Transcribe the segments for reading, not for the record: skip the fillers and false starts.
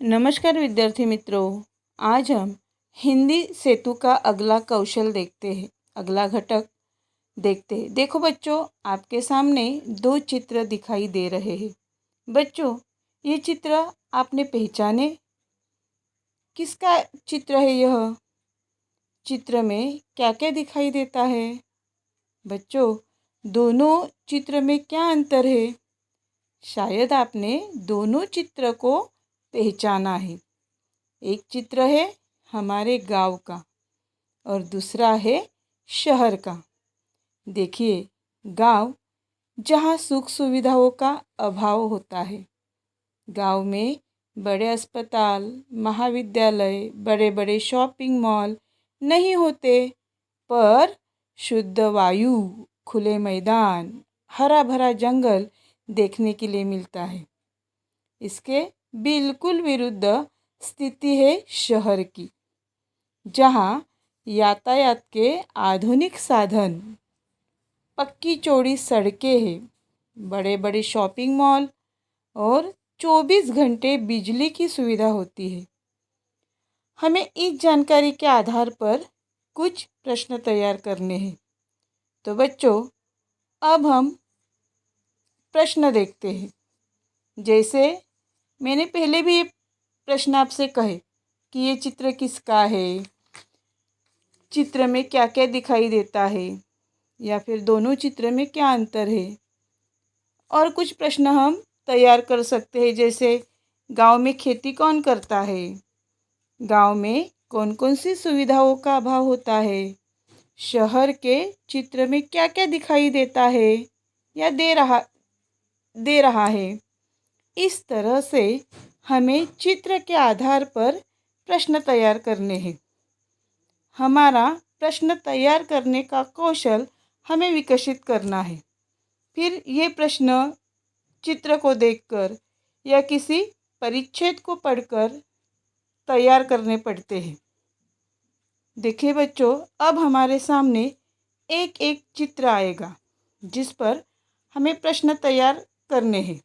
नमस्कार विद्यार्थी मित्रों। आज हम हिंदी सेतु का अगला कौशल देखते हैं, अगला घटक देखते हैं। देखो बच्चों, आपके सामने दो चित्र दिखाई दे रहे हैं। बच्चों, ये चित्र आपने पहचाने? किसका चित्र है यह? चित्र में क्या क्या दिखाई देता है? बच्चों, दोनों चित्र में क्या अंतर है? शायद आपने दोनों चित्र को पहचाना है। एक चित्र है हमारे गांव का और दूसरा है शहर का। देखिए, गांव जहाँ सुख सुविधाओं का अभाव होता है। गांव में बड़े अस्पताल, महाविद्यालय, बड़े बड़े शॉपिंग मॉल नहीं होते, पर शुद्ध वायु, खुले मैदान, हरा भरा जंगल देखने के लिए मिलता है। इसके बिल्कुल विरुद्ध स्थिति है शहर की, जहाँ यातायात के आधुनिक साधन, पक्की चौड़ी सड़कें हैं, बड़े बड़े शॉपिंग मॉल और 24 घंटे बिजली की सुविधा होती है। हमें इस जानकारी के आधार पर कुछ प्रश्न तैयार करने हैं। तो बच्चों, अब हम प्रश्न देखते हैं। जैसे मैंने पहले भी प्रश्न आपसे कहे कि ये चित्र किसका है, चित्र में क्या क्या दिखाई देता है, या फिर दोनों चित्र में क्या अंतर है। और कुछ प्रश्न हम तैयार कर सकते हैं, जैसे गांव में खेती कौन करता है, गांव में कौन कौन सी सुविधाओं का अभाव होता है, शहर के चित्र में क्या क्या दिखाई देता है या दे रहा है। इस तरह से हमें चित्र के आधार पर प्रश्न तैयार करने हैं। हमारा प्रश्न तैयार करने का कौशल हमें विकसित करना है। फिर ये प्रश्न चित्र को देखकर या किसी परिच्छेद को पढ़कर तैयार करने पड़ते हैं। देखिए बच्चों, अब हमारे सामने एक एक चित्र आएगा जिस पर हमें प्रश्न तैयार करने हैं।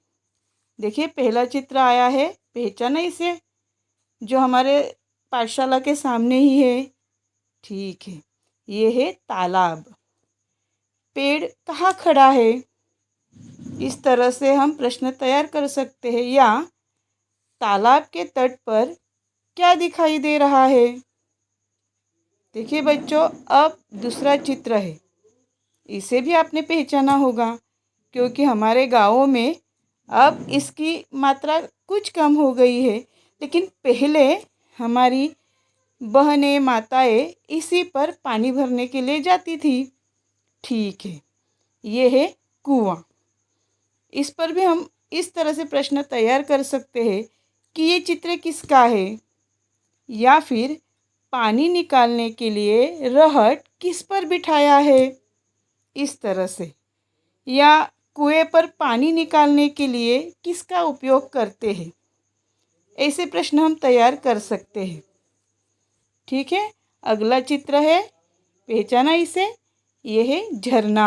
देखिए, पहला चित्र आया है, पहचाना इसे? जो हमारे पाठशाला के सामने ही है। ठीक है, ये है तालाब। पेड़ कहाँ खड़ा है? इस तरह से हम प्रश्न तैयार कर सकते हैं। या तालाब के तट पर क्या दिखाई दे रहा है? देखिए बच्चों, अब दूसरा चित्र है। इसे भी आपने पहचाना होगा, क्योंकि हमारे गाँवों में अब इसकी मात्रा कुछ कम हो गई है, लेकिन पहले हमारी बहनें, माताएं इसी पर पानी भरने के लिए जाती थी। ठीक है, ये है कुआं। इस पर भी हम इस तरह से प्रश्न तैयार कर सकते हैं कि ये चित्र किसका है, या फिर पानी निकालने के लिए रहट किस पर बिठाया है, इस तरह से। या कुएं पर पानी निकालने के लिए किसका उपयोग करते हैं, ऐसे प्रश्न हम तैयार कर सकते हैं। ठीक है, अगला चित्र है, पहचाना इसे? ये है झरना।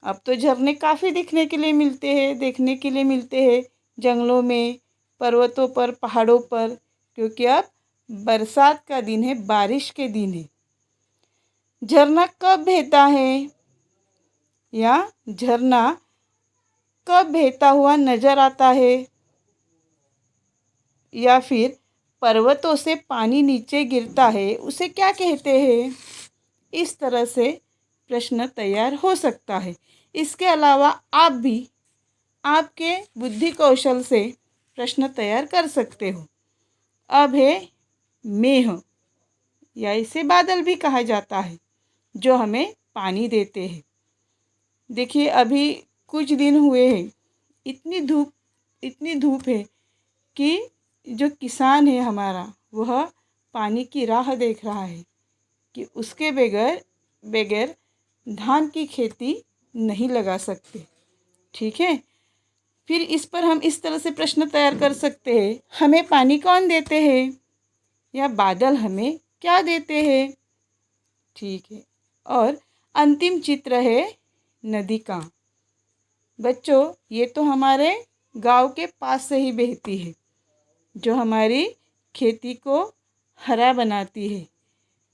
अब तो झरने काफ़ी दिखने के लिए मिलते हैं, देखने के लिए मिलते हैं जंगलों में, पर्वतों पर, पहाड़ों पर, क्योंकि अब बरसात का दिन है, बारिश के दिन है। झरना कब बहता है, या झरना कब बहता हुआ नजर आता है, या फिर पर्वतों से पानी नीचे गिरता है, उसे क्या कहते हैं? इस तरह से प्रश्न तैयार हो सकता है। इसके अलावा आप भी आपके बुद्धि कौशल से प्रश्न तैयार कर सकते हो। अब है मेघ, या इसे बादल भी कहा जाता है, जो हमें पानी देते हैं। देखिए, अभी कुछ दिन हुए हैं, इतनी धूप है कि जो किसान है हमारा, वह पानी की राह देख रहा है कि उसके बगैर धान की खेती नहीं लगा सकते। ठीक है, फिर इस पर हम इस तरह से प्रश्न तैयार कर सकते हैं, हमें पानी कौन देते हैं, या बादल हमें क्या देते हैं। ठीक है, और अंतिम चित्र है नदी का। बच्चों, ये तो हमारे गांव के पास से ही बहती है। जो हमारी खेती को हरा बनाती है।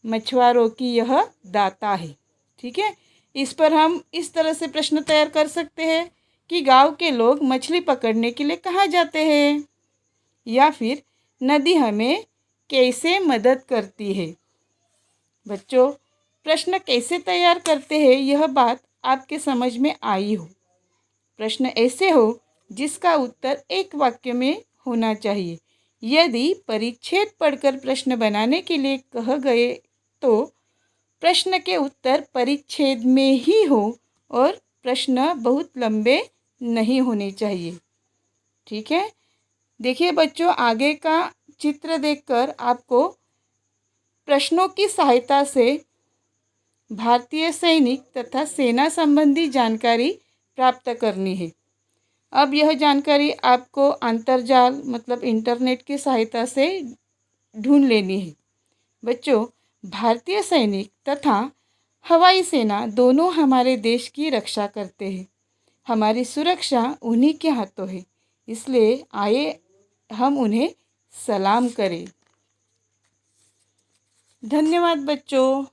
मछुआरों की यह दाता है। ठीक है, इस पर हम इस तरह से प्रश्न तैयार कर सकते हैं कि गांव के लोग मछली पकड़ने के लिए कहाँ जाते हैं, या फिर नदी हमें कैसे मदद करती है। बच्चों, प्रश्न कैसे तैयार करते हैं यह बात आपके समझ में आई हो। प्रश्न ऐसे हो जिसका उत्तर एक वाक्य में होना चाहिए। यदि परिच्छेद पढ़कर प्रश्न बनाने के लिए कह गए तो प्रश्न के उत्तर परिच्छेद में ही हो और प्रश्न बहुत लंबे नहीं होने चाहिए। ठीक है, देखिए बच्चों, आगे का चित्र देखकर आपको प्रश्नों की सहायता से भारतीय सैनिक तथा सेना संबंधी जानकारी प्राप्त करनी है। अब यह जानकारी आपको अंतर्जाल मतलब इंटरनेट की सहायता से ढूंढ लेनी है। बच्चों, भारतीय सैनिक तथा हवाई सेना दोनों हमारे देश की रक्षा करते हैं। हमारी सुरक्षा उन्हीं के हाथों है, इसलिए आइए हम उन्हें सलाम करें। धन्यवाद बच्चों।